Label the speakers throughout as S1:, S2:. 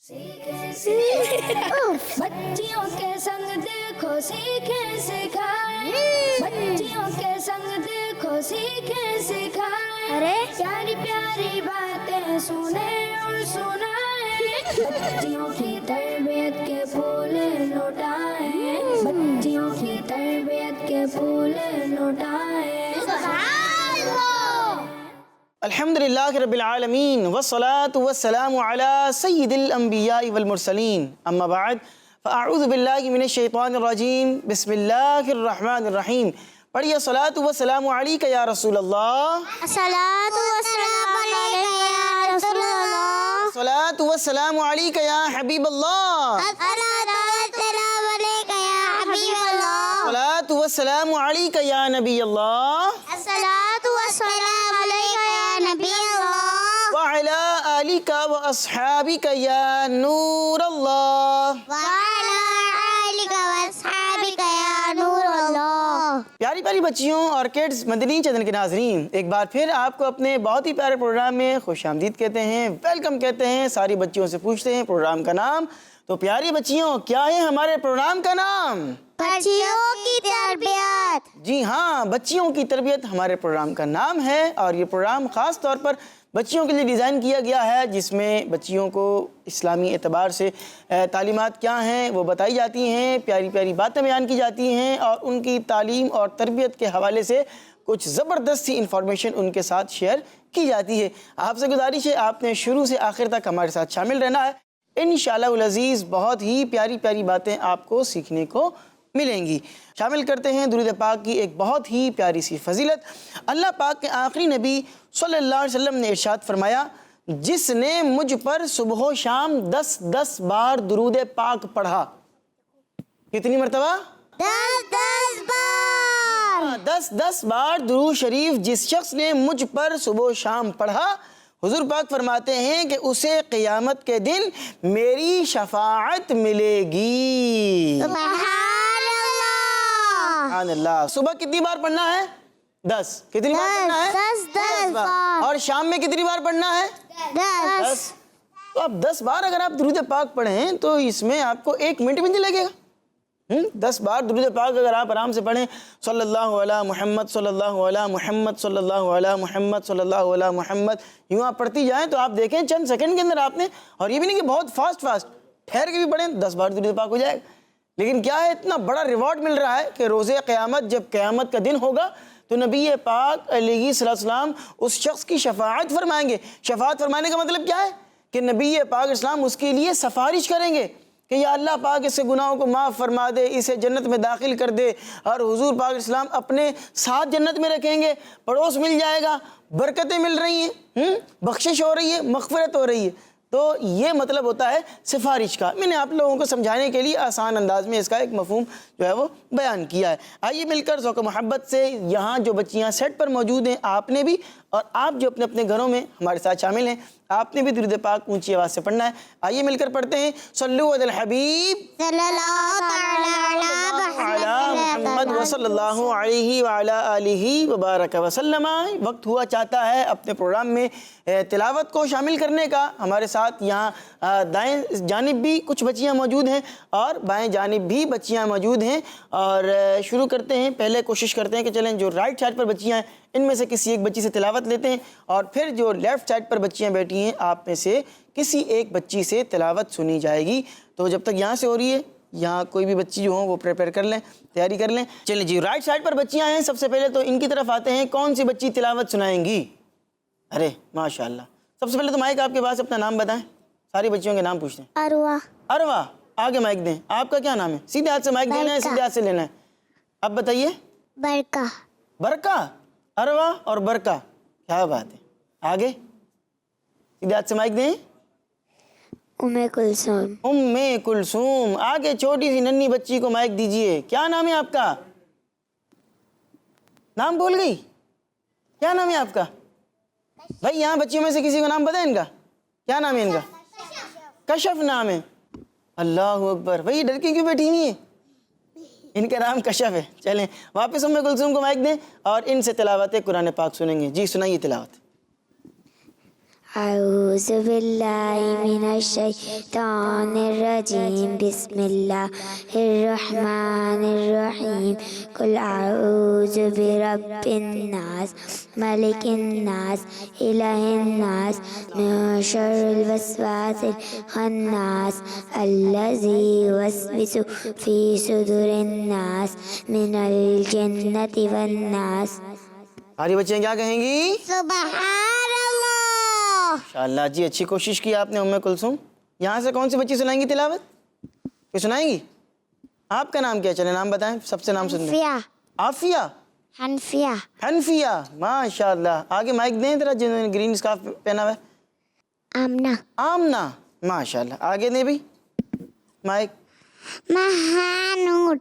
S1: بچیوں کے سنگ دیکھو سیکھیں سکھائیں، بچیوں کے سنگ دیکھو سیکھیں سکھائیں،
S2: ارے
S1: پیاری پیاری باتیں سنیں اور سنائیں، بچیوں کی تربیت کے پھول لوٹائیں، بچیوں کی تربیت کے پھول لوٹائیں۔
S3: الحمدللہ رب العالمین والصلاة والسلام علی سید الانبیاء والمرسلین، اما بعد فاعوذ باللہ من الشیطان الرجیم، بسم اللہ الرحمن الرحیم۔ پڑھیے الصلاة والسلام علیک یا رسول اللہ،
S2: الصلاۃ والسلام علیک یا رسول اللہ،
S3: الصلاة والسلام علیک یا حبیب اللہ،
S2: الصلاۃ والسلام علیک یا حبیب اللہ،
S3: الصلاة والسلام علیک یا نبی اللہ،
S2: الصلاۃ والسلام علیک یا نبی اللہ،
S3: وعلی آلک واصحابک یا نور اللہ۔
S2: وعلی آلک واصحابک یا نور اللہ۔
S3: پیاری پیاری بچیوں اور کڈز مدنی چینل کے ناظرین، ایک بار پھر آپ کو اپنے بہت ہی پیارے پروگرام میں خوش آمدید کہتے ہیں، ویلکم کہتے ہیں۔ ساری بچیوں سے پوچھتے ہیں پروگرام کا نام، تو پیاری بچیوں کیا ہے ہمارے پروگرام کا نام؟
S2: بچیوں کی تربیت۔
S3: جی ہاں، بچیوں کی تربیت ہمارے پروگرام کا نام ہے، اور یہ پروگرام خاص طور پر بچیوں کے لیے ڈیزائن کیا گیا ہے، جس میں بچیوں کو اسلامی اعتبار سے تعلیمات کیا ہیں وہ بتائی جاتی ہیں، پیاری پیاری باتیں بیان کی جاتی ہیں، اور ان کی تعلیم اور تربیت کے حوالے سے کچھ زبردست سی انفارمیشن ان کے ساتھ شیئر کی جاتی ہے۔ آپ سے گزارش ہے آپ نے شروع سے آخر تک ہمارے ساتھ شامل رہنا ہے، انشاءاللہ العزیز بہت ہی پیاری پیاری باتیں آپ کو سیکھنے کو ملیں گی۔ شامل کرتے ہیں درود پاک کی ایک بہت ہی پیاری سی فضیلت۔ اللہ پاک کے آخری نبی صلی اللہ علیہ وسلم نے ارشاد فرمایا، جس نے مجھ پر صبح و شام 10 بار درود پاک پڑھا۔ کتنی مرتبہ؟
S2: 10 بار۔
S3: 10 بار درود شریف جس شخص نے مجھ پر صبح و شام پڑھا، حضور پاک فرماتے ہیں کہ اسے قیامت کے دن میری شفاعت ملے گی۔
S2: سبحان اللہ۔
S3: سبحان اللہ۔ صبح کتنی بار پڑھنا ہے؟ 10۔ کتنی بار پڑھنا ہے؟
S2: 10 بار۔
S3: اور شام میں کتنی بار پڑھنا ہے؟
S2: 10۔
S3: تو اب 10 بار اگر آپ درود پاک پڑھیں تو اس میں آپ کو 1 منٹ بھی نہیں لگے گا۔ 10 بار درود پاک اگر آپ آرام سے پڑھیں، صلی اللہ علیہ محمد صلی اللہ علیہ محمد صلی اللہ علیہ محمد صلی اللہ علیہ محمد، یوں آپ پڑھتی جائیں تو آپ دیکھیں چند سیکنڈ کے اندر آپ نے، اور یہ بھی نہیں کہ بہت فاسٹ ٹھہر کے بھی پڑھیں، 10 بار درود پاک ہو جائے گا۔ لیکن کیا ہے، اتنا بڑا ریوارڈ مل رہا ہے کہ روز قیامت جب قیامت کا دن ہوگا تو نبی پاک علیہ السلام اس شخص کی شفاعت فرمائیں گے۔ شفاعت فرمانے کا مطلب کیا ہے؟ کہ نبی پاک اسلام اس کے لیے سفارش کریں گے کہ یا اللہ پاک اس کے گناہوں کو معاف فرما دے، اسے جنت میں داخل کر دے، اور حضور پاک اسلام اپنے ساتھ جنت میں رکھیں گے، پڑوس مل جائے گا، برکتیں مل رہی ہیں، بخشش ہو رہی ہے، مغفرت ہو رہی ہے۔ تو یہ مطلب ہوتا ہے سفارش کا۔ میں نے آپ لوگوں کو سمجھانے کے لیے آسان انداز میں اس کا ایک مفہوم جو ہے وہ بیان کیا ہے۔ آئیے مل کر ذوق و محبت سے یہاں جو بچیاں سیٹ پر موجود ہیں، آپ نے بھی اور آپ جو اپنے اپنے گھروں میں ہمارے ساتھ شامل ہیں، آپ نے بھی درود پاک اونچی آواز سے پڑھنا ہے۔ آئیے مل کر پڑھتے ہیں، صلو علی الحبیب
S2: صلی اللہ تعالی
S3: علی محمد وصلی اللہ علیہ وعلی آلہ وبارک وسلم۔ وقت ہوا چاہتا ہے اپنے پروگرام میں تلاوت کو شامل کرنے کا۔ ہمارے ساتھ یہاں دائیں جانب بھی کچھ بچیاں موجود ہیں اور بائیں جانب بھی بچیاں موجود ہیں، اور شروع کرتے ہیں۔ پہلے کوشش کرتے ہیں کہ چلیں جو رائٹ سائڈ پر بچیاں ہیں ان میں سے کسی ایک بچی سے تلاوت لیتے ہیں، اور پھر جو لیفٹ سائڈ پر بچیاں بیٹھی ہیں آپ میں سے کسی ایک بچی سے تلاوت سنی جائے گی۔ تو جب تک یہاں سے ہو رہی ہے، یہاں کوئی بھی بچی جو ہوں وہ پریپیئر کر لیں، تیاری کر لیں۔ چلیں جی، رائٹ سائڈ پر بچیاں ہیں، سب سے پہلے تو ان کی طرف آتے ہیں۔ کون سی بچی تلاوت سنائیں گی؟ ارے ماشاءاللہ، سب سے پہلے تو مائک آپ کے پاس، اپنا نام بتائیں۔ ساری بچیوں کے نام پوچھتے ہیں۔
S2: اروا۔
S3: اروا، آگے مائک دیں۔ آپ کا کیا نام ہے؟ سیدھے ہاتھ سے مائک دینا ہے، سیدھے ہاتھ سے لینا ہے۔ اب بتائیے۔
S2: برکا۔
S3: برکا، اروا اور برکا، کیا بات ہے۔ آگے سیدھے ہاتھ سے مائک دیں۔
S2: ام کلثوم۔
S3: ام کلثوم۔ آگے چھوٹی سی ننھی بچی کو مائک دیجئے۔ کیا نام ہے آپ کا؟ نام بھول گئی؟ کیا نام ہے آپ کا؟ بھائی یہاں بچیوں میں سے کسی کو نام پتہ ہے ان کا؟ کیا نام ہے ان کا؟ کشف نام ہے۔ اللہ اکبر، بھائی ڈر کے کیوں بیٹھی ہوئی ہیں؟ ان کا نام کشف ہے۔ چلیں واپس ام کلثوم کو مائک دیں اور ان سے تلاوت قرآن پاک سنیں گے۔ جی سنائیے تلاوت۔
S1: أعوذ بالله من الشيطان الرجيم بسم الله الرحمن الرحيم قل أعوذ برب الناس ملك الناس إله الناس من شر الوسواس الخناس الذي يوسوس في صدور الناس من الجنة والناس.
S3: ساری بچیاں کیا کہیں گی؟
S2: سبحان اللہ.
S3: ماشاءاللہ جی، اچھی کوشش کی آپ نے ام کلثوم. یہاں سے کون سی بچی سنائیں گی تلاوت؟ کوئی سنائیں گی؟ آپ کا نام کیا؟ چلے نام بتائیں، سب سے نام سن لیں.
S2: حنفیہ.
S3: عافیہ.
S2: حنفیہ.
S3: حنفیہ، ماشاءاللہ. آگے مائک دیں ذرا جنہوں نے گرین اسکارف پہنا ہوا ہے.
S2: آمنہ.
S3: آمنہ، ماشاءاللہ. آگے دیں بھی مائک.
S2: مہانور.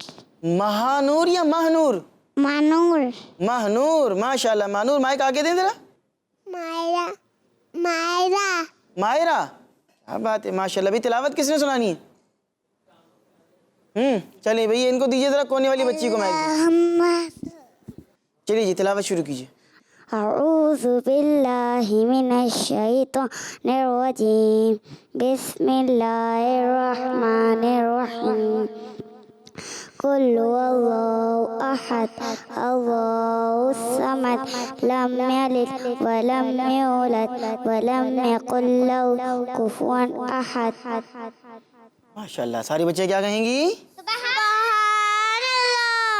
S3: مہانور یا مہنور؟
S2: مانور.
S3: مہنور، ماشاءاللہ. مہنور، مائک آگے دیں ذرا.
S2: مائرہ. مائرہ.
S3: مائرہ، کیا بات ہے، ماشاءاللہ. بھی تلاوت کس نے سنانی ہے؟ چلیے بھئی ان کو دیجیے ذرا کونے والی بچی کو مائک. چلیے جی تلاوت شروع کیجیے.
S1: أعوذ بالله من الشيطان الرجيم بسم الله الرحمن الرحيم قل هو الله أحد الله الصمد لم يلد ولم يولد ولم يكن له كفوا أحد.
S3: ماشاءاللہ. ساری بچے کیا کہیں گی؟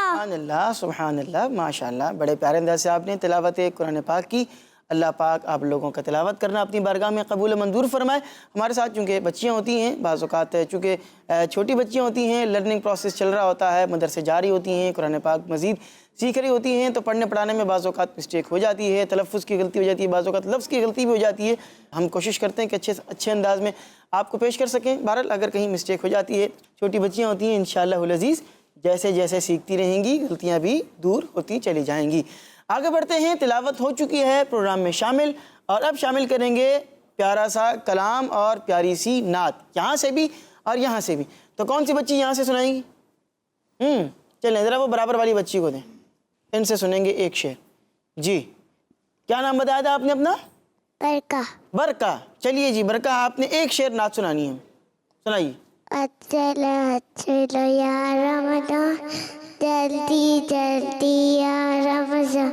S3: سبحان اللہ، سبحان اللہ. ماشاءاللہ، بڑے پیارے انداز سے آپ نے تلاوت قرآن پاک کی. اللہ پاک آپ لوگوں کا تلاوت کرنا اپنی بارگاہ میں قبول و منظور فرمائے. ہمارے ساتھ چونکہ بچیاں ہوتی ہیں، بعض اوقات چونکہ چھوٹی بچیاں ہوتی ہیں، لرننگ پروسیس چل رہا ہوتا ہے، مدرسے جاری ہوتی ہیں، قرآن پاک مزید سیکھ رہی ہوتی ہیں، تو پڑھنے پڑھانے میں بعض اوقات مسٹیک ہو جاتی ہے، تلفظ کی غلطی ہو جاتی ہے، بعض اوقات لفظ کی غلطی بھی ہو جاتی ہے. ہم کوشش کرتے ہیں کہ اچھے انداز میں آپ کو پیش کر سکیں. بہرحال اگر کہیں مسٹیک ہو جاتی ہے، چھوٹی بچیاں ہوتی ہیں، انشاءاللہ العزیز جیسے جیسے سیکھتی رہیں گی غلطیاں بھی دور ہوتی چلی جائیں گی. آگے بڑھتے ہیں. تلاوت ہو چکی ہے پروگرام میں شامل، اور اب شامل کریں گے پیارا سا کلام اور پیاری سی نعت، یہاں سے بھی اور یہاں سے بھی. تو کون سی بچی یہاں سے سنائیں گی؟ چلیں ذرا وہ برابر والی بچی کو دیں، ان سے سنیں گے ایک شعر. جی کیا نام بتایا تھا آپ نے اپنا؟
S2: برکہ.
S3: برکہ. چلیے جی برکہ، آپ نے ایک شعر نعت سنانی ہے، سنائیے.
S1: چلو یا رمضان جلدی جلدی یا رمضان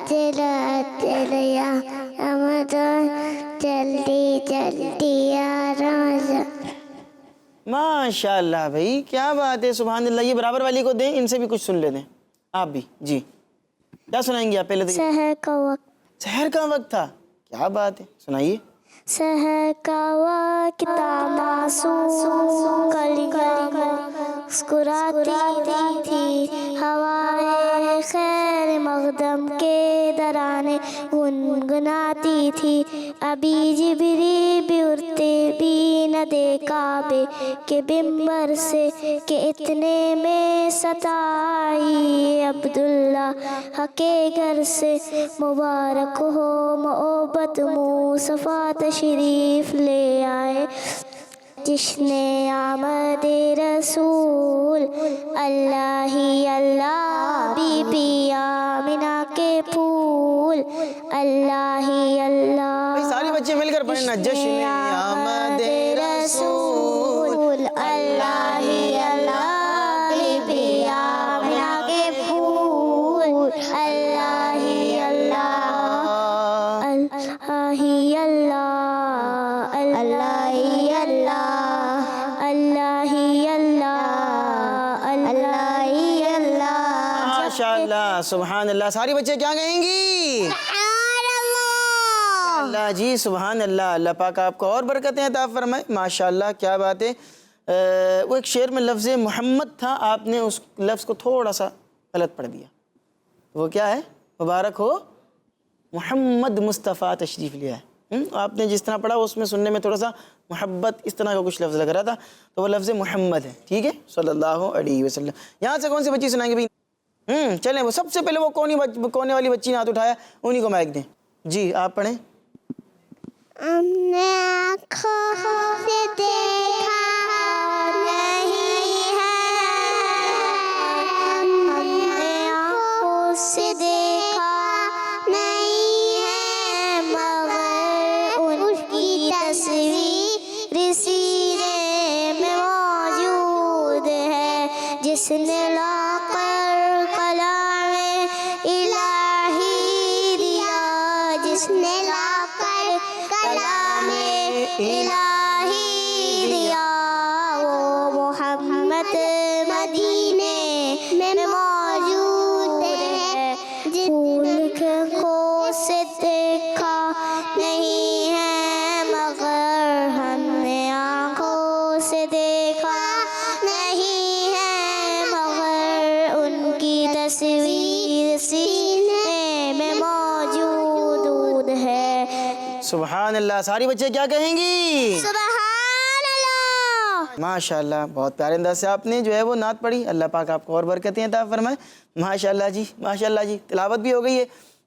S1: چلو یا رمضان جلدی جلدی یا رمضان.
S3: ماشاءاللہ بھائی، کیا بات ہے، سبحان اللہ. یہ برابر والی کو دیں، ان سے بھی کچھ سن لیتے ہیں آپ بھی. جی کیا سنائیں گے آپ؟ پہلے تو
S1: سحر کا وقت.
S3: سحر کا وقت تھا، کیا بات ہے، سنائیے.
S1: سحر کا وقت معصوم کلیاں مسکراتی تھی، ہوائے خیر مقدم کے ترانے گنگناتی تھی. ابھی جبری بھی اڑتے بھی نہ دیکھا بے کہ بمبر سے کہ اتنے میں ستائی عبداللہ کے گھر سے. مبارک ہو محبت مصطفیٰ تشریف لے آئے، جشن آمد رسول. اللہ ہی اللہ بی بی آمنہ کے پھول. اللہ ہی اللہ.
S3: سارے بچے مل کر پڑھیں نا. جشن آمد رسول.
S1: اللہ ہی اللہ بی بی آمنہ کے پھول. اللہ ہی اللہ. اللہ ہی اللہ. اللہ ہی اللہ. اللہ ہی اللہ. اللہ ہی اللہ.
S3: ماشاءاللہ، سبحان اللہ. ساری بچے کیا کہیں گی؟ اللہ جی، سبحان اللہ. اللہ پاک آپ کو اور برکتیں عطا فرمائے. ماشاءاللہ، کیا بات ہے. وہ ایک شعر میں لفظ محمد تھا، آپ نے اس لفظ کو تھوڑا سا غلط پڑھ دیا. وہ کیا ہے؟ مبارک ہو محمد مصطفیٰ تشریف لیا ہے. آپ نے جس طرح پڑھا اس میں سننے میں تھوڑا سا محبت اس طرح کا کچھ لفظ لگ رہا تھا، تو وہ لفظ محمد ہے. ٹھیک ہے، صلی اللہ علیہ وسلم. یہاں سے کون سی بچی سنائیں گے بھائی؟ چلیں وہ سب سے پہلے وہ کونے والی بچی نے ہاتھ اٹھایا، انہی کو مائک دیں. جی آپ پڑھیں.
S2: ہم نے آنکھوں سے دیکھا نہیں ہے، ہم نے آنکھوں سے دیکھا نہیں ہے، مگر
S3: سبحان اللہ. ساری بچے کیا کہیں گی؟
S2: سبحان اللہ.
S3: ماشاء اللہ، بہت پیارے انداز سے آپ نے جو ہے وہ نعت پڑھی. اللہ پاک آپ کو اور برکتیں عطا فرمائے. ماشاء اللہ جی، ماشاء اللہ جی. تلاوت بھی ہو گئی ہے،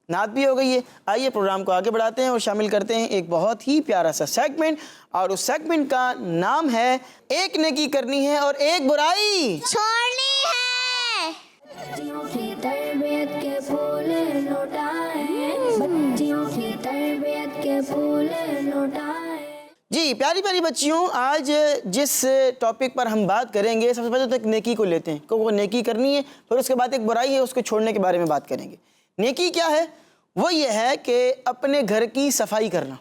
S3: نعت بھی ہو گئی ہے. آئیے پروگرام کو آگے بڑھاتے ہیں اور شامل کرتے ہیں ایک بہت ہی پیارا سا سیگمنٹ، اور اس سیگمنٹ کا نام ہے ایک نیکی کرنی ہے اور ایک برائی
S2: چھوڑنی ہے.
S1: بچیوں کی تربیت کے پھول لوٹائیں، بچیوں کی تربیت کے پھول لوٹائیں.
S3: جی پیاری پیاری بچیوں، آج جس ٹاپک پر ہم بات کریں گے، سب سے پہلے تو ایک نیکی کو لیتے ہیں کہ وہ نیکی کرنی ہے، پھر اس کے بعد ایک برائی ہے، اس کو چھوڑنے کے بارے میں بات کریں گے. نیکی کیا ہے؟ وہ یہ ہے کہ اپنے گھر کی صفائی کرنا.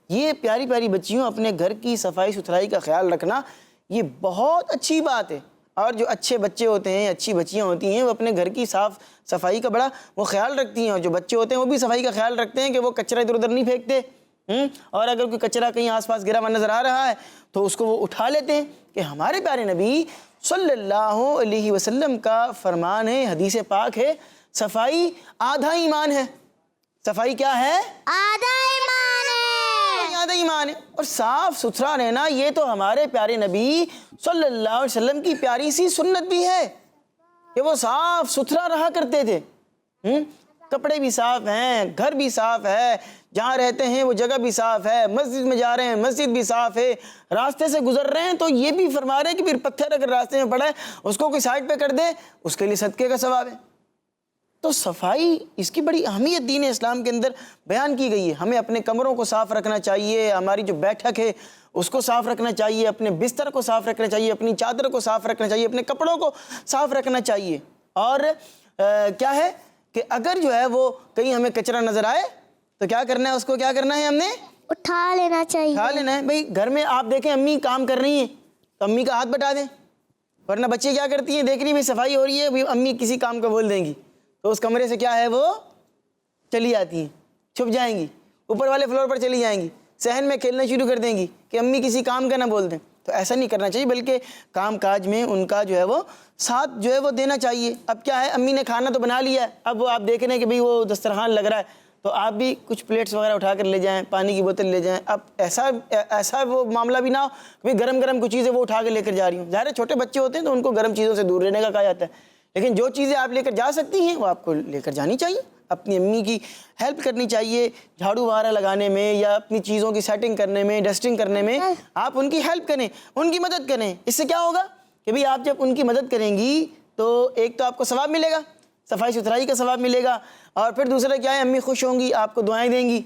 S3: یہ پیاری پیاری بچیوں، اپنے گھر کی صفائی ستھرائی کا خیال رکھنا یہ بہت اچھی بات ہے. اور جو اچھے بچے ہوتے ہیں، اچھی بچیاں ہوتی ہیں، وہ اپنے گھر کی صاف صفائی کا بڑا وہ خیال رکھتی ہیں. اور جو بچے ہوتے ہیں وہ بھی صفائی کا خیال رکھتے ہیں کہ وہ کچرا ادھر ادھر نہیں پھینکتے. اور اگر کوئی کچرا کہیں آس پاس گرا ہوا نظر آ رہا ہے تو اس کو وہ اٹھا لیتے ہیں. کہ ہمارے پیارے نبی صلی اللہ علیہ وسلم کا فرمان ہے، حدیث پاک ہے، صفائی آدھا ایمان ہے. صفائی کیا ہے؟
S2: آدھا ایمان ہے.
S3: آدھا ایمان ہے. اور صاف ستھرا رہنا یہ تو ہمارے پیارے نبی صلی اللہ علیہ وسلم کی پیاری سی سنت بھی ہے کہ وہ صاف ستھرا رہا کرتے تھے. کپڑے بھی صاف ہیں، گھر بھی صاف ہے، جہاں رہتے ہیں وہ جگہ بھی صاف ہے، مسجد میں جا رہے ہیں مسجد بھی صاف ہے، راستے سے گزر رہے ہیں تو یہ بھی فرما رہے ہیں کہ پھر پتھر اگر راستے میں پڑا ہے اس کو کوئی سائڈ پہ کر دے، اس کے لیے صدقے کا ثواب ہے. تو صفائی اس کی بڑی اہمیت دین اسلام کے اندر بیان کی گئی ہے. ہمیں اپنے کمروں کو صاف رکھنا چاہیے، ہماری جو بیٹھک ہے اس کو صاف رکھنا چاہیے، اپنے بستر کو صاف رکھنا چاہیے، اپنی چادر کو صاف رکھنا چاہیے، اپنے کپڑوں کو صاف رکھنا چاہیے. اور کیا ہے کہ اگر جو ہے وہ کہیں ہمیں کچرا نظر آئے تو کیا کرنا ہے؟ اس کو کیا کرنا ہے؟ ہم نے
S2: اٹھا لینا چاہیے.
S3: اٹھا لینا ہے. بھئی گھر میں آپ دیکھیں امی کام کر رہی ہیں تو امی کا ہاتھ بٹا دیں، ورنہ بچے کیا کرتی ہیں، دیکھ رہی بھئی صفائی ہو رہی ہے، بھئی امی کسی کام کا بول دیں گی تو اس کمرے سے کیا ہے وہ چلی جاتی ہیں، چھپ جائیں گی، اوپر والے فلور پر چلی جائیں گی، صحن میں کھیلنا شروع کر دیں گی کہ امی کسی کام کا نہ بول دیں. تو ایسا نہیں کرنا چاہیے، بلکہ کام کاج میں ان کا جو ہے وہ ساتھ جو ہے وہ دینا چاہیے. اب کیا ہے، امی نے کھانا تو بنا لیا ہے، اب وہ آپ دیکھ رہے ہیں کہ بھئی وہ دسترخوان لگ رہا ہے تو آپ بھی کچھ پلیٹس وغیرہ اٹھا کر لے جائیں، پانی کی بوتل لے جائیں. اب ایسا وہ معاملہ بھی نہ ہو کہ گرم گرم کچھ چیزیں وہ اٹھا کے لے کر جا رہی ہوں. ظاہر ہے چھوٹے بچے ہوتے ہیں تو ان کو گرم چیزوں سے دور رہنے کا کہا جاتا ہے، لیکن جو چیزیں آپ لے کر جا سکتی ہیں وہ آپ کو لے کر جانی چاہیے. اپنی امی کی ہیلپ کرنی چاہیے، جھاڑو وغیرہ لگانے میں یا اپنی چیزوں کی سیٹنگ کرنے میں، ڈسٹنگ کرنے میں آپ ان کی ہیلپ کریں، ان کی مدد کریں. اس سے کیا ہوگا کہ بھئی آپ جب ان کی مدد کریں گی تو ایک تو آپ کو ثواب ملے گا، صفائی ستھرائی کا ثواب ملے گا، اور پھر دوسرا کیا ہے، امی خوش ہوں گی، آپ کو دعائیں دیں گی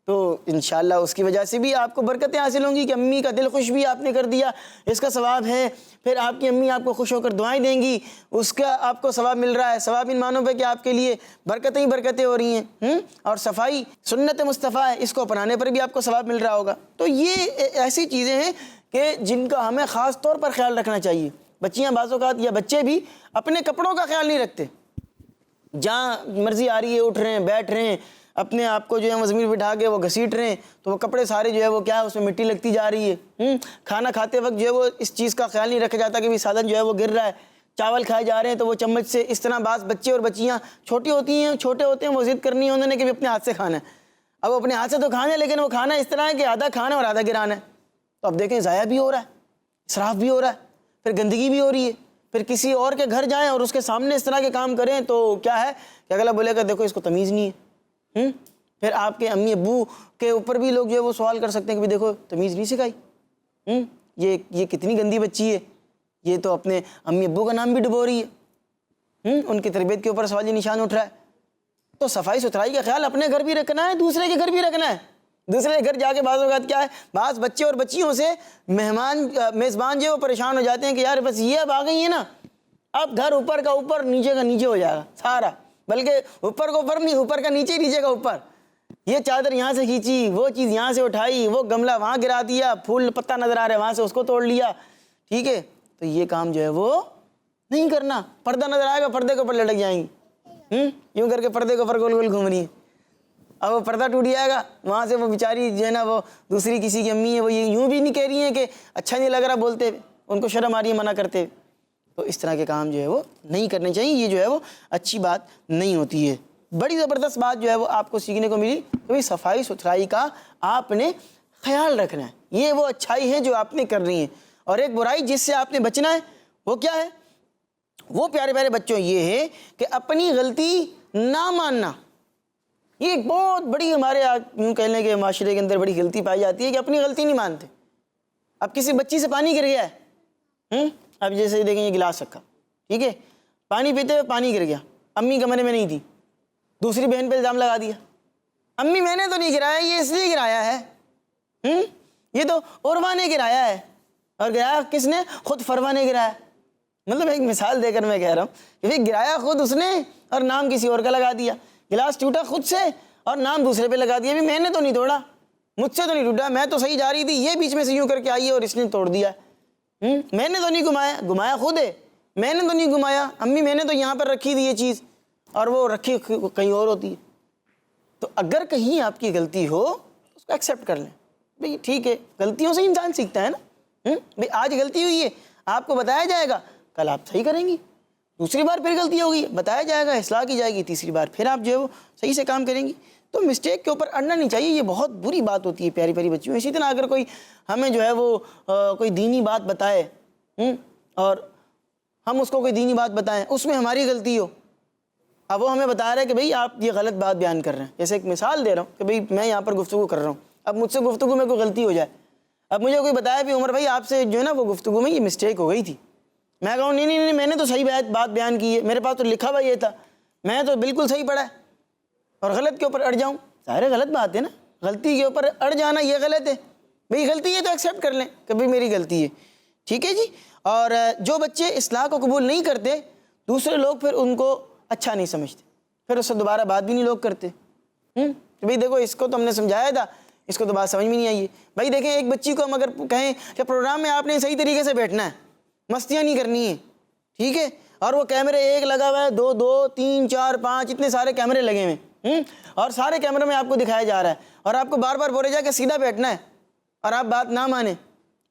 S3: تو انشاءاللہ اس کی وجہ سے بھی آپ کو برکتیں حاصل ہوں گی کہ امی کا دل خوش بھی آپ نے کر دیا، اس کا ثواب ہے. پھر آپ کی امی آپ کو خوش ہو کر دعائیں دیں گی، اس کا آپ کو ثواب مل رہا ہے. ثواب ان معنوں پہ کہ آپ کے لیے برکتیں ہی برکتیں ہو رہی ہیں. اور صفائی سنت مصطفیٰ ہے، اس کو اپنانے پر بھی آپ کو ثواب مل رہا ہوگا. تو یہ ایسی چیزیں ہیں کہ جن کا ہمیں خاص طور پر خیال رکھنا چاہیے. بچیاں بعض اوقات یا بچے بھی اپنے کپڑوں کا خیال نہیں رکھتے، جہاں مرضی آ رہی ہے اٹھ رہے ہیں، بیٹھ رہے ہیں، اپنے آپ کو جو ہے وہ زمین پہ بٹھا کے وہ گھسیٹ رہے ہیں تو وہ کپڑے سارے جو ہے وہ کیا اس میں مٹی لگتی جا رہی ہے. کھانا کھاتے وقت جو ہے وہ اس چیز کا خیال نہیں رکھا جاتا کہ بھی سادن جو ہے وہ گر رہا ہے. چاول کھائے جا رہے ہیں تو وہ چمچ سے اس طرح بعض بچے اور بچیاں چھوٹی ہوتی ہیں، چھوٹے ہوتے ہیں، وہ ضد کرنی ہے انہوں نے کہ بھی اپنے ہاتھ سے کھانا ہے. اب اپنے ہاتھ سے تو کھانا ہے لیکن وہ کھانا اس طرح ہے کہ آدھا کھانا اور آدھا گرانا ہے. تو اب دیکھیں ضائع بھی ہو رہا ہے، اسراف بھی ہو رہا ہے، پھر گندگی بھی ہو رہی ہے. پھر کسی اور کے گھر جائیں اور اس کے سامنے اس طرح کے کام کریں تو کیا ہے کہ اگلا بولے گا دیکھو اس کو تمیز نہیں ہے. پھر آپ کے امی ابو کے اوپر بھی لوگ جو ہے وہ سوال کر سکتے ہیں کہ دیکھو تمیز نہیں سکھائی، یہ کتنی گندی بچی ہے، یہ تو اپنے امی ابو کا نام بھی ڈبو رہی ہے. ان کی تربیت کے اوپر سوالی نشان اٹھ رہا ہے. تو صفائی ستھرائی کا خیال اپنے گھر بھی رکھنا ہے، دوسرے کے گھر بھی رکھنا ہے. دوسرے کے گھر جا کے بعض اوقات کیا ہے، بعض بچے اور بچیوں سے میزبان جو ہے وہ پریشان ہو جاتے ہیں کہ یار بس یہ اب آ گئی ہے نا، اب گھر اوپر کا اوپر نیچے کا نیچے ہو جائے گا سارا، بلکہ اوپر کا اوپر نہیں، اوپر کا نیچے، نیچے کا اوپر. یہ چادر یہاں سے کھینچی، وہ چیز یہاں سے اٹھائی، وہ گملہ وہاں گرا دیا، پھول پتہ نظر آ رہا ہے وہاں سے اس کو توڑ لیا. ٹھیک ہے، تو یہ کام جو ہے وہ نہیں کرنا. پردہ نظر آئے گا پردے کے اوپر لٹک جائیں گی، یوں کر کے پردے کے اوپر گول گول گھوم رہی ہے. اب وہ پردہ ٹوٹ جائے گا، وہاں سے وہ بیچاری جو ہے نا وہ دوسری کسی کی امی ہے، وہ یوں بھی نہیں کہہ رہی ہیں کہ اچھا نہیں لگ رہا بولتے، ان کو شرم آ رہی ہے منع کرتے. تو اس طرح کے کام جو ہے وہ نہیں کرنے چاہیے، یہ جو ہے وہ اچھی بات نہیں ہوتی ہے. بڑی زبردست بات جو ہے وہ آپ کو سیکھنے کو ملی کہ بھئی صفائی ستھرائی کا آپ نے خیال رکھنا ہے. یہ وہ اچھائی ہے جو آپ نے کرنی ہے. اور ایک برائی جس سے آپ نے بچنا ہے وہ کیا ہے؟ وہ پیارے پیارے بچوں یہ ہے کہ اپنی غلطی نہ ماننا. یہ ایک بہت بڑی ہمارے یوں کہہ لیں کہ معاشرے کے اندر بڑی غلطی پائی جاتی ہے کہ اپنی غلطی نہیں مانتے. اب کسی بچی سے پانی گر گیا ہے، اب جیسے دیکھیں یہ گلاس رکھا، ٹھیک ہے، پانی پیتے ہوئے پانی گر گیا، امی کمرے میں نہیں تھی، دوسری بہن پہ الزام لگا دیا، امی میں نے تو نہیں گرایا، یہ اس لیے گرایا ہے، یہ تو عروا نے گرایا ہے. اور گرایا کس نے؟ خود فروا نے گرایا. مطلب ایک مثال دے کر میں کہہ رہا ہوں کہ گرایا خود اس نے اور نام کسی اور کا لگا دیا. گلاس ٹوٹا خود سے اور نام دوسرے پہ لگا دیا. میں نے تو نہیں توڑا، مجھ سے تو نہیں ٹوٹا، میں تو صحیح جا رہی تھی، یہ بیچ میں سے یوں کر کے آئی ہے اور اس نے توڑ دیا. میں نے تو نہیں گھمایا، گھمایا خود ہے، میں نے تو نہیں گھمایا، امی میں نے تو یہاں پر رکھی تھی یہ چیز اور وہ رکھی کہیں اور ہوتی ہے. تو اگر کہیں آپ کی غلطی ہو اس کو ایکسیپٹ کر لیں. بھئی ٹھیک ہے، غلطیوں سے انسان سیکھتا ہے نا. بھئی آج غلطی ہوئی ہے، آپ کو بتایا جائے گا، کل آپ صحیح کریں گی. دوسری بار پھر غلطی ہوگی، بتایا جائے گا، اصلاح کی جائے گی، تیسری بار پھر آپ جو ہے وہ صحیح سے کام کریں گی. تو مسٹیک کے اوپر اڑنا نہیں چاہیے، یہ بہت بری بات ہوتی ہے پیاری پیاری بچیوں. اسی طرح اگر کوئی ہمیں جو ہے وہ کوئی دینی بات بتائے اور ہم اس کو کوئی دینی بات بتائیں، اس میں ہماری غلطی ہو، اب وہ ہمیں بتا رہا ہے کہ بھئی آپ یہ غلط بات بیان کر رہے ہیں. جیسے ایک مثال دے رہا ہوں کہ بھئی میں یہاں پر گفتگو کر رہا ہوں، اب مجھ سے گفتگو میں کوئی غلطی ہو جائے، اب مجھے کوئی بتایا بھی عمر بھائی آپ سے جو ہے نا وہ گفتگو میں یہ مسٹیک ہو گئی تھی، میں کہوں نہیں نہیں نہیں میں نے تو صحیح بات بیان کی ہے، میرے پاس تو لکھا ہوا یہ تھا، میں تو بالکل صحیح پڑھا ہے، اور غلط کے اوپر اڑ جاؤں، ظاہر غلط بات ہے نا. غلطی کے اوپر اڑ جانا یہ غلط ہے. بھئی غلطی ہے تو ایکسیپٹ کر لیں کہ بھئی میری غلطی ہے، ٹھیک ہے جی. اور جو بچے اصلاح کو قبول نہیں کرتے، دوسرے لوگ پھر ان کو اچھا نہیں سمجھتے، پھر اس سے دوبارہ بات بھی نہیں لوگ کرتے. بھئی دیکھو اس کو تو ہم نے سمجھایا تھا، اس کو تو بات سمجھ میں نہیں آئی ہے. بھائی دیکھیں ایک بچی کو ہم اگر کہیں کہ پروگرام میں آپ نے صحیح طریقے سے بیٹھنا ہے، مستیاں نہیں کرنی ہیں، ٹھیک ہے، اور وہ کیمرے ایک لگا ہوا ہے، 2 2 3 4 5 اتنے سارے کیمرے لگے ہوئے ہیں، اور سارے کیمرے میں آپ کو دکھایا جا رہا ہے اور آپ کو بار بار بولے جا کے سیدھا بیٹھنا ہے اور آپ بات نہ مانیں،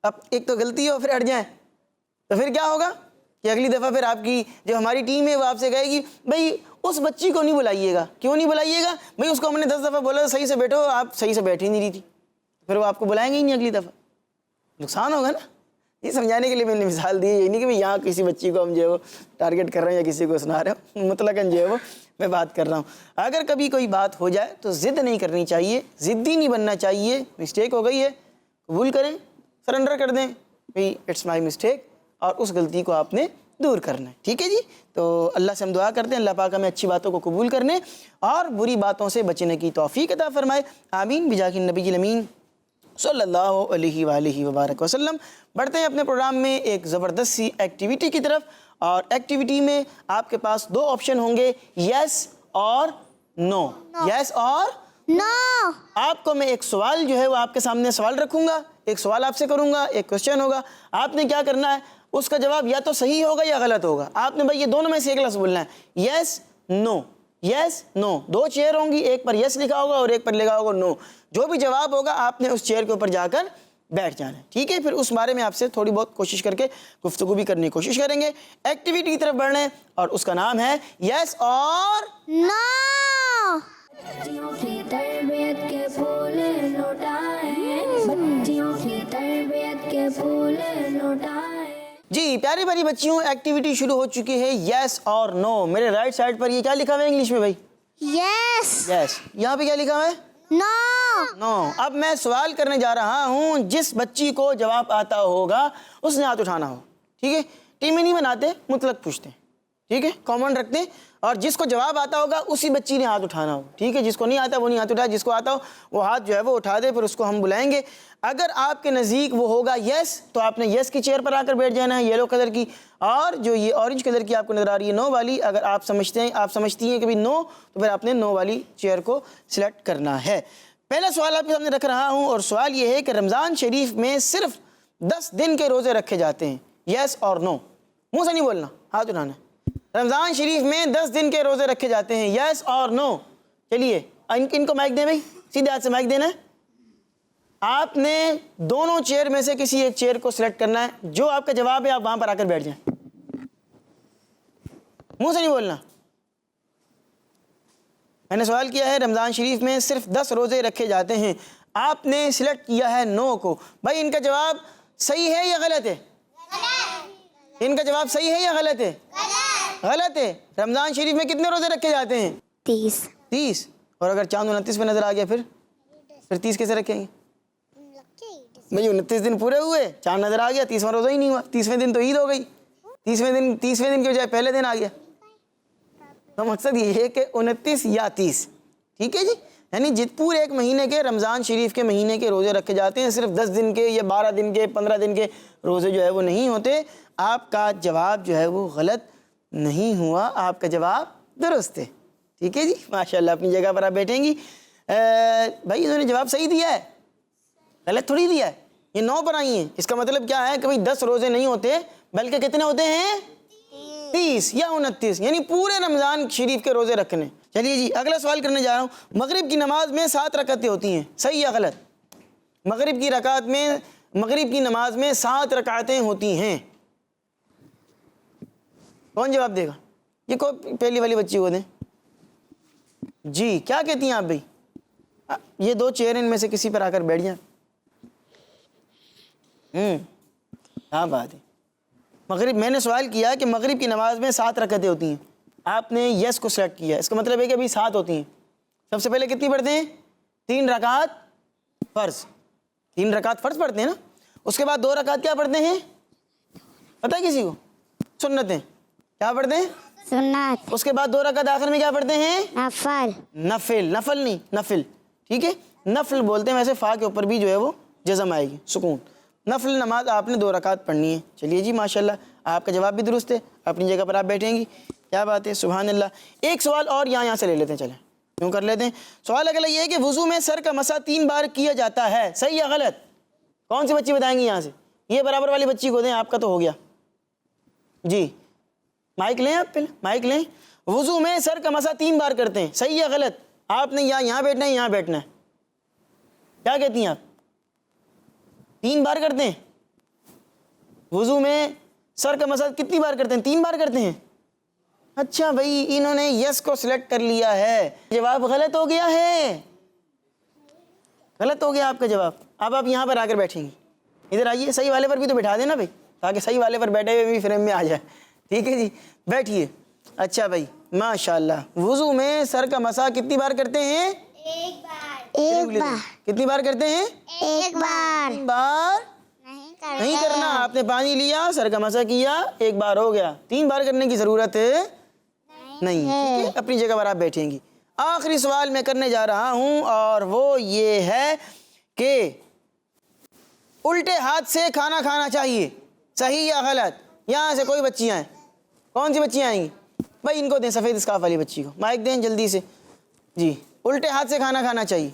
S3: اب ایک تو غلطی ہو پھر اڑ جائیں، تو پھر کیا ہوگا کہ اگلی دفعہ پھر آپ کی جو ہماری ٹیم ہے وہ آپ سے کہے گی بھئی اس بچی کو نہیں بلائیے گا. کیوں نہیں بلائیے گا؟ بھئی اس کو ہم نے 10 دفعہ بولا صحیح سے بیٹھو، آپ صحیح سے بیٹھ ہی نہیں رہی تھی، پھر وہ آپ کو بلائیں گے ہی نہیں اگلی دفعہ. نقصان ہوگا نا. یہ سمجھانے کے لیے میں نے مثال دی ہے، یہ نہیں کہ یہاں کسی بچی کو ہم جو ہے وہ ٹارگٹ کر رہے ہیں یا کسی کو سنا رہے ہوں، مطلقاً جو ہے وہ میں بات کر رہا ہوں. اگر کبھی کوئی بات ہو جائے تو ضد نہیں کرنی چاہیے، ضدی نہیں بننا چاہیے. مسٹیک ہو گئی ہے قبول کریں، سرنڈر کر دیں، بھئی اٹس مائی مسٹیک، اور اس غلطی کو آپ نے دور کرنا ہے. ٹھیک ہے جی. تو اللہ سے ہم دعا کرتے ہیں اللہ پاک ہمیں اچھی باتوں کو قبول کرنے اور بری باتوں سے بچنے کی توفیق عطا فرمائے. آمین بجاہ النبی الامین صلی اللہ علیہ وآلہ وبارک وسلم. بڑھتے ہیں اپنے پروگرام میں ایک زبردست سی ایکٹیویٹی کی طرف، اور ایکٹیویٹی میں آپ کے پاس 2 آپشن ہوں گے، یس اور نو. یس اور
S2: نو.
S3: آپ کو میں ایک سوال جو ہے وہ آپ کے سامنے سوال رکھوں گا، ایک سوال آپ سے کروں گا، ایک کوسچن ہوگا. آپ نے کیا کرنا ہے، اس کا جواب یا تو صحیح ہوگا یا غلط ہوگا. آپ نے بھائی یہ دونوں میں سے ایک لفظ بولنا ہے، یس نو، یس نو. 2 چیئر ہوں گی، ایک پر یس لکھا ہوگا اور ایک پر لکھا ہوگا نو. جو بھی جواب ہوگا آپ نے اس چیئر کے اوپر جا کر بیٹھ جانا ہے. ٹھیک ہے، پھر اس بارے میں آپ سے تھوڑی بہت کوشش کر کے گفتگو بھی کرنے کی کوشش کریں گے. ایکٹیویٹی کی طرف بڑھنے، اور اس کا نام ہے یس اور
S2: نو.
S1: بچیوں کی تربیت کے پھول لوٹائیں، بچیوں کی تربیت کے پھول لوٹائیں.
S3: جی پیاری پیاری بچیوں، ایکٹیویٹی شروع ہو چکی ہے، یس اور نو. میرے رائٹ سائڈ پر یہ کیا لکھا ہوا ہے انگلش میں بھائی؟
S2: یس.
S3: یس. یہاں پہ کیا لکھا ہوا ہے؟
S2: نو.
S3: نو. اب میں سوال کرنے جا رہا ہوں، جس بچی کو جواب آتا ہوگا اس نے ہاتھ اٹھانا ہو. ٹھیک ہے، ٹیمیں نہیں بناتے، مطلق پوچھتے ہیں، ٹھیک ہے، کامن رکھتے ہیں، اور جس کو جواب آتا ہوگا اسی بچی نے ہاتھ اٹھانا ہو. ٹھیک ہے، جس کو نہیں آتا وہ نہیں ہاتھ اٹھائے، جس کو آتا ہو وہ ہاتھ جو ہے وہ اٹھا دے، پھر اس کو ہم بلائیں گے. اگر آپ کے نزدیک وہ ہوگا یس تو آپ نے یس کی چیئر پر آ کر بیٹھ جانا ہے، یلو کلر کی. اور جو یہ اورنج کلر کی آپ کو نظر آ رہی ہے نو والی، اگر آپ سمجھتی ہیں کہ بھی نو، تو پھر آپ نے نو والی چیئر کو سلیکٹ کرنا ہے. پہلا سوال آپ کے سامنے رکھ رہا ہوں، اور سوال یہ ہے کہ رمضان شریف میں صرف 10 دن کے روزے رکھے جاتے ہیں، یس اور نو. منہ سے نہیں بولنا، ہاتھ اٹھانا ہے. رمضان شریف میں 10 دن کے روزے رکھے جاتے ہیں، یس اور نو. چلیے ان کو مائک دیں بھائی، سیدھے ہاتھ سے مائک دینا ہے. آپ نے دونوں چیئر میں سے کسی ایک چیئر کو سلیکٹ کرنا ہے، جو آپ کا جواب ہے آپ وہاں پر آ کر بیٹھ جائیں. منہ سے نہیں بولنا. میں نے سوال کیا ہے رمضان شریف میں صرف 10 روزے رکھے جاتے ہیں، آپ نے سلیکٹ کیا ہے 9 کو۔ بھائی ان کا جواب صحیح ہے یا غلط ہے؟ ان کا جواب صحیح ہے یا غلط ہے؟ غلط ہے۔ رمضان شریف میں کتنے روزے رکھے جاتے ہیں؟ 30۔ اور اگر چاند 29 پہ نظر آ گیا پھر 30 کیسے رکھیں گے؟ بھائی 29 دن پورے ہوئے، چاند نظر آ گیا، 30واں روزہ ہی نہیں ہوا، 30ویں دن تو عید ہو گئی، 30ویں دن کے بجائے پہلے دن آ گیا۔ تو مقصد یہ ہے کہ 29 یا 30، ٹھیک ہے جی، یعنی پورے ایک مہینے کے رمضان شریف کے مہینے کے روزے رکھے جاتے ہیں، صرف 10 دن کے یا 12 دن کے 15 دن کے روزے جو ہے وہ نہیں ہوتے۔ آپ کا جواب جو ہے وہ غلط نہیں ہوا، آپ کا جواب درست ہے، ٹھیک ہے جی، ماشاءاللہ اپنی جگہ پر آپ بیٹھیں گی۔ بھائی انہوں نے جواب صحیح دیا ہے، غلط تھوڑی دیا ہے، یہ 9 پر آئی ہیں، اس کا مطلب کیا ہے کہ بھائی 10 روزے نہیں ہوتے بلکہ کتنے ہوتے ہیں؟ 30 یا 29، یعنی پورے رمضان شریف کے روزے رکھنے۔ چلیے جی اگلا سوال کرنے جا رہا ہوں، مغرب کی نماز میں 7 رکعتیں ہوتی ہیں، صحیح یا غلط؟ مغرب کی نماز میں 7 رکعتیں ہوتی ہیں، کون جواب دے گا؟ یہ کوئی پہلی والی بچی کو دیں جی، کیا کہتی ہیں آپ بھائی؟ یہ 2 چیئر ان میں سے کسی پر آ کر بیٹھ جائیں۔ کیا بات ہے، میں نے سوال کیا کہ مغرب کی نماز میں 7 رکعتیں ہوتی ہیں، آپ نے یس کو سلیکٹ کیا، اس کا مطلب ہے کہ ابھی 7 ہوتی ہیں۔ سب سے پہلے کتنی پڑھتے ہیں؟ 3 رکعت فرض، 3 رکعت فرض پڑھتے ہیں نا، اس کے بعد 2 رکعت کیا پڑھتے ہیں؟ پتہ ہے کسی کو؟ سنتیں کیا پڑھتے ہیں؟
S2: سنت۔
S3: اس کے بعد 2 رکعت آخر میں کیا پڑھتے ہیں؟
S2: نفل
S3: نہیں، نفل، ٹھیک ہے، نفل بولتے ہیں، ویسے فا کے اوپر بھی جو ہے وہ جزم آئے گی، سکون۔ نفل نماز آپ نے 2 رکعت پڑھنی ہے۔ چلیے جی ماشاءاللہ آپ کا جواب بھی درست ہے، اپنی جگہ پر آپ بیٹھیں گی، کیا بات ہے، سبحان اللہ۔ ایک سوال اور یہاں سے لے لیتے ہیں، چلیں یوں کر لیتے ہیں۔ سوال اگلا یہ ہے کہ وضو میں سر کا مسح 3 بار کیا جاتا ہے، صحیح یا غلط؟ کون سی بچی بتائیں گی یہاں سے؟ یہ برابر والی بچی کو دیں، آپ کا تو ہو گیا جی، مائک لیں، آپ پہلے مائک لیں۔ وضو میں سر کا مسح 3 بار کرتے ہیں، صحیح یا غلط؟ آپ نے یہاں بیٹھنا ہے، یہاں بیٹھنا ہے، کیا کہتی ہیں آپ؟ 3 بار کرتے ہیں وضو میں سر کا مسح، کتنی بار کرتے ہیں؟ 3 بار کرتے ہیں۔ اچھا بھائی انہوں نے یس کو سلیکٹ کر لیا ہے، جواب غلط ہو گیا ہے، غلط ہو گیا آپ کا جواب۔ اب آپ یہاں پر آ کر بیٹھیں گی، ادھر آئیے، صحیح والے پر بھی تو بٹھا دینا بھائی، تاکہ صحیح والے پر بیٹھے ہوئے بھی فریم میں آ جائے، ٹھیک ہے جی، بیٹھیے۔ اچھا بھائی ماشاءاللہ، وضو میں سر کا مسح کتنی بار کرتے ہیں؟
S2: ایک بار۔
S3: کتنی بار کرتے ہیں؟
S2: ایک بار۔
S3: 3 بار نہیں کرنا، آپ نے پانی لیا، سر کا مسح کیا، 1 بار ہو گیا، 3 بار کرنے کی ضرورت ہے نہیں، ٹھیک ہے، اپنی جگہ پر آپ بیٹھیں گی۔ آخری سوال میں کرنے جا رہا ہوں اور وہ یہ ہے کہ الٹے ہاتھ سے کھانا کھانا چاہیے، صحیح یا غلط؟ یہاں سے کوئی بچیاں ہیں، کون سی بچیاں آئیں گی؟ بھائی ان کو دیں، سفید اسکارف والی بچی کو مائک دیں جلدی سے جی۔ الٹے ہاتھ سے کھانا کھانا چاہیے،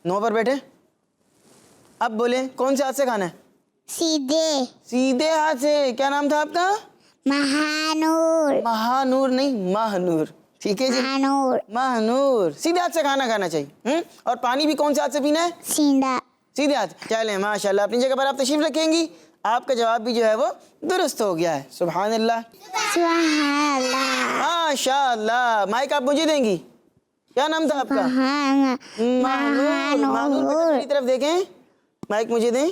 S3: 9 پر بیٹھے، اب بولیں کون سے ہاتھ سے کھانا ہے؟ سیدھے ہاتھ سے۔ کیا نام تھا آپ کا؟ مہانور نہیں، ماہنور، ٹھیک ہے جی، ماہنور۔ سیدھے ہاتھ سے کھانا کھانا چاہیے، اور پانی بھی کون سے ہاتھ سے پینا ہے؟ سیدھے ہاتھ۔ چلیں ماشاءاللہ اپنی جگہ پر آپ تشریف رکھیں گی، آپ کا جواب بھی جو ہے وہ درست ہو گیا ہے، سبحان اللہ ماشاءاللہ۔ مائک آپ مجھے دیں گی، کیا نام تھا آپ کا؟ ماہنور۔ ماہنور میری طرف دیکھیں، مائک مجھے دیں،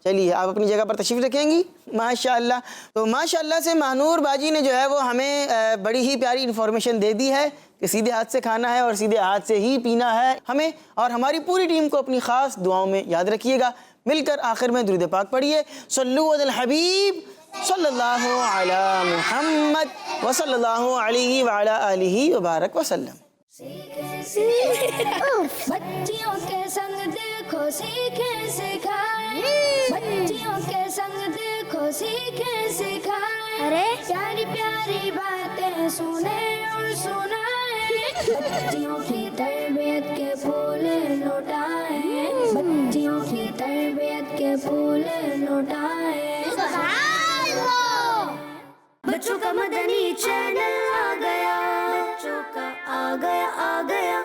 S3: چلیے آپ اپنی جگہ پر تشریف رکھیں گی، ماشاءاللہ۔ تو ماشاءاللہ سے ماہنور باجی نے جو ہے وہ ہمیں بڑی ہی پیاری انفارمیشن دے دی ہے کہ سیدھے ہاتھ سے کھانا ہے اور سیدھے ہاتھ سے ہی پینا ہے ہمیں، اور ہماری پوری ٹیم کو اپنی خاص دعاؤں میں یاد رکھیے گا۔ مل کر آخر میں درود پاک پڑھیے، صلو علی الحبیب صلی اللہ علی محمد وصلی اللہ علیہ وعلی آلہ وبارک وسلم۔
S1: بچیوں کے سنگ دیکھو سیکھیں سکھائیں، بچیوں کے سنگ دیکھو سیکھیں سکھائیں، پیاری پیاری باتیں سنیں اور سنائیں، بچیوں کی تربیت کے پھول لوٹائیں، بچیوں کی تربیت کے پھول لوٹائیں۔ بچوں کا مدنی چینل آ گیا، بچوں کا آ گیا